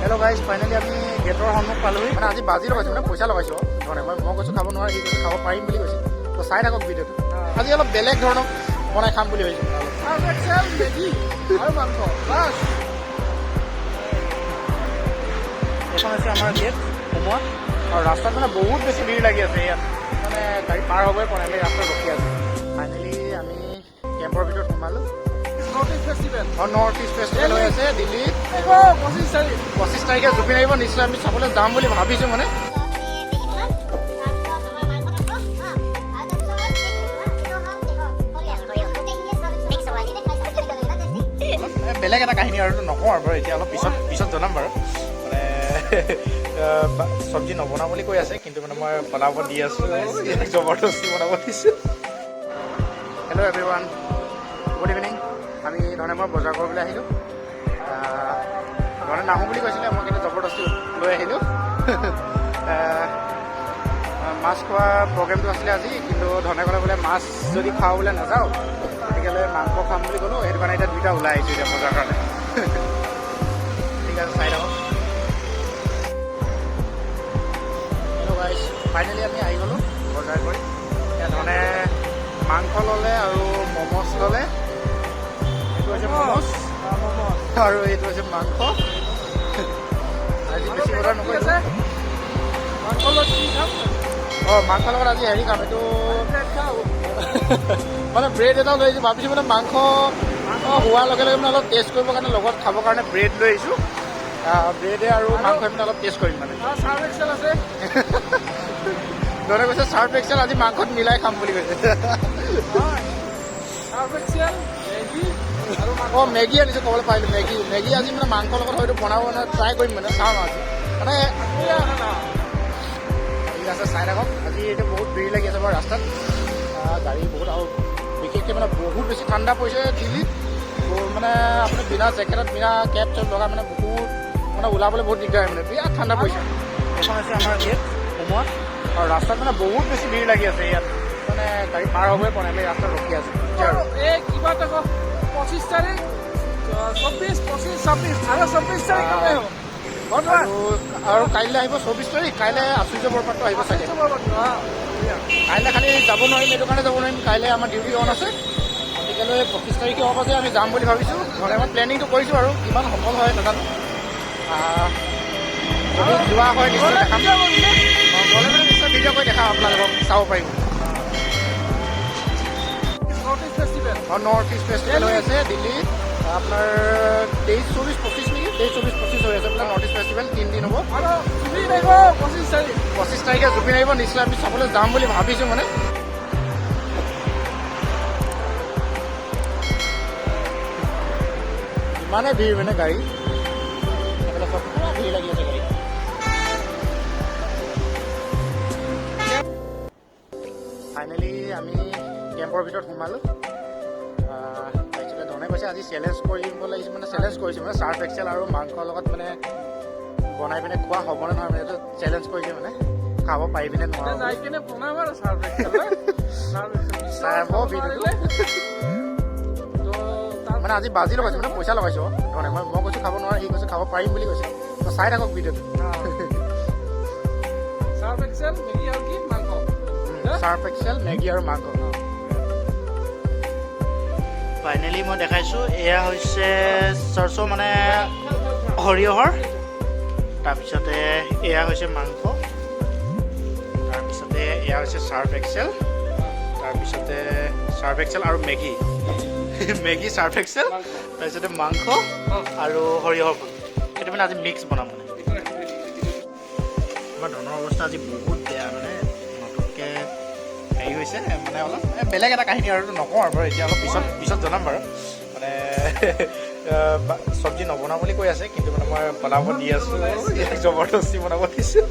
Hello' guys, finally আমি গেটৰ সন্মুখ পালোহি। মানে আজি বাজি লগাইছোঁ, মানে পইচা লগাইছোঁ ধৰণে। মই কৈছোঁ খাব নোৱাৰে, সি কৈছোঁ খাব পাৰিম বুলি কৈছে। তো চাই থাকক ভিডিঅ'টো। আজি অলপ বেলেগ ধৰণৰ বনাই খাম বুলি ভাবিছোঁ। আৰু মাংস বাছ। এইখন হৈছে আমাৰ গেট সোমোৱা, আৰু ৰাস্তাত মানে বহুত বেছি ভিৰ লাগি আছে। ইয়াত মানে গাড়ী পাৰ হ'বই পৰা নাই, ৰাস্তাত ৰখি আছে। ফাইনেলি আমি কেম্পৰ ভিতৰত সোমালোঁ। নৰ্থ ইষ্ট ফেষ্টিভেল হৈ আছে দিল্লীত 25 তাৰিখে জুবিন আহিব। নিশ্চয় আমি চাবলৈ যাম বুলি ভাবিছোঁ। মানে বেলেগ এটা কাহিনী আৰু নকওঁ আৰু বাৰু, এতিয়া অলপ পিছত জনাম বাৰু। মানে চব্জি নবনাওঁ বুলি কৈ আছে, কিন্তু মানে মই বনাব দি আছোঁ, জবৰদস্তি বনাব দিছোঁ। Hello' everyone, good evening. আমি ধৰণে মই বজাৰ কৰিবলৈ আহিলোঁ। ধৰণে নাহোঁ বুলি কৈছিলে, মই কিন্তু জবৰদস্তি লৈ আহিলোঁ। মাছ খোৱা প্ৰগ্ৰেমটো আছিলে আজি, কিন্তু ধৰণে ক'লে বোলে মাছ যদি খাওঁ বোলে নাযাওঁ, গতিকেলৈ মাংস খাম বুলি ক'লোঁ। সেইটো কাৰণে এতিয়া দুইটা ওলাই আহিছোঁ এতিয়া বজাৰ কাৰণে। ঠিক আছে, চাই থাকক। হেল্ল' গাইজ, ফাইনেলি আমি আহি গ'লোঁ বজাৰ কৰি। এতিয়া ধৰণে মাংস ল'লে আৰু ম'ম'জ ল'লে। এইটো হৈছে ম'ম'জ আৰু এইটো হৈছে মাংস। আজি বেছি বজাৰ নকৰিছে। মাংসৰ লগত কি খাম? মাংসৰ লগত আজি হেৰি খাম, এইটো মানে ব্ৰেড এটাও লৈ আহিছোঁ। ভাবিছোঁ মানে মাংস হোৱাৰ লগে লগে মানে অলপ টেষ্ট কৰিবৰ কাৰণে লগত খাবৰ কাৰণে ব্ৰেড লৈ আহিছোঁ। ব্ৰেডে আৰু মাংস মানে অলপ টেষ্ট কৰিম মানে। চাৰ্ফ এক্সেল আছে। ধৰণে কৈছে চাৰ্ফ এক্সেল আজি মাংসত মিলাই খাম বুলি কৈছে। মেগী আনিছোঁ, ক'বলৈ পাৰিলোঁ। মেগী আজি মানে মাংসৰ লগত হয়তো বনাব মানে ট্ৰাই কৰিম, মানে চাওঁ আজি মানে। ঠিক আছে, চাই থাকক। আজি এতিয়া বহুত ভিৰ লাগি আছে বাৰু ৰাস্তাত, গাড়ী বহুত, আৰু বিশেষকৈ মানে বহুত বেছি ঠাণ্ডা পৰিছে দিল্লীত। মানে আপুনি বিনা জেকেটত, বিনা কেপ চেপ লগাই মানে বহুত মানে ওলাবলৈ বহুত দিগদাৰ, মানে বিৰাট ঠাণ্ডা পৰিছে। এইখন হৈছে আমাৰ গেট সোমোৱা, আৰু ৰাস্তাত মানে বহুত বেছি ভিৰ লাগি আছে। ইয়াত মানে গাড়ী পাৰ হ'বই পৰা নাই, ৰাস্তাত ৰখি আছে। এই কিবা এটা 25 তাৰিখ, 24, 25, 26 আৰু 26 তাৰিখ আৰু কাইলৈ আহিব 24 তাৰিখ। কাইলৈ আচুৰ্য বৰপাত্ৰ আহিব চাগে। কাইলৈ খালি যাব নোৱাৰিম, এইটো কাৰণে যাব নোৱাৰিম, কাইলৈ আমাৰ ডিউটি অন আছে। গতিকেলৈ 25 তাৰিখে হ'ব যে আমি যাম বুলি ভাবিছোঁ। ঘৰে মই প্লেনিংটো কৰিছোঁ আৰু কিমান সফল হয় নাজানো। যদি যোৱা হয় নিশ্চয় দেখাম। গ'লে মানে নিশ্চয় ভিডিঅ' কৰি দেখাম, আপোনালোকক চাব পাৰিব। নৰ্থ ইষ্ট ফেষ্টিভেল হৈ আছে দিল্লীত আপোনাৰ 23, 24, 25 নেকি, 23, 24, 25 হৈ আছে বোলে নৰ্থ ইষ্ট ফেষ্টিভেল। 3 দিন হ'ব। 25 তাৰিখে জুবিন আহিব। নিশ্চয় আমি চাবলৈ যাম বুলি ভাবিছোঁ। মানে ইমানে ভিৰ, মানে গাড়ী চব পুৰা ভিৰ লাগি আছে গাড়ী। ফাইনেলি আমি কেম্পৰ ভিতৰত সোমালোঁ। ধৰণে কৈছে আজি চেলেঞ্জ কৰিব লাগিছে, মানে চেলেঞ্জ কৰিছোঁ মানে চাৰ্ফ এক্সেল আৰু মাংসৰ লগত মানে বনাই পিনে খোৱা হ'বনে নহয়, মানে এইটো চেলেঞ্জ কৰিছে। মানে খাব পাৰিবি নে নোৱাৰোঁ মানে আজি বাজি লগাইছোঁ, মানে পইচা লগাইছোঁ ধৰণে। মই কৈছোঁ খাব নোৱাৰে, সি কৈছোঁ খাব পাৰিম বুলি কৈছে। তো চাই থাকক ভিডিঅ'টো। চাৰ্ফ এক্সেল, মেগী আৰু কি মাংস। চাৰ্ফ এক্সেল, মেগী আৰু মাংস। ফাইনেলি মই দেখাইছোঁ, এয়া হৈছে চৰচৌ, মানে সৰিয়হৰ। তাৰপিছতে এয়া হৈছে মাংস। তাৰপিছতে এয়া হৈছে চাৰ্ফ এক্সেল। তাৰপিছতে চাৰ্ফ এক্সেল আৰু মেগী। মেগী, চাৰ্ফ এক্সেল, তাৰপিছতে মাংস আৰু সৰিয়হৰ ফুল। সেইটো মানে আজি মিক্স বনাম। মানে আমাৰ ধনৰ অৱস্থা আজি বহুত বেয়া, মানে নতুনকৈ হেৰি হৈছে, মানে অলপ বেলেগ এটা কাহিনী আৰু নকওঁ আৰু বাৰু, এতিয়া অলপ পিছত জনাম বাৰু। মানে চব্জি নবনাওঁ বুলি কৈ আছে, কিন্তু মানে মই বনাব দি আছোঁ, জবৰদস্তি বনাব দিছোঁ।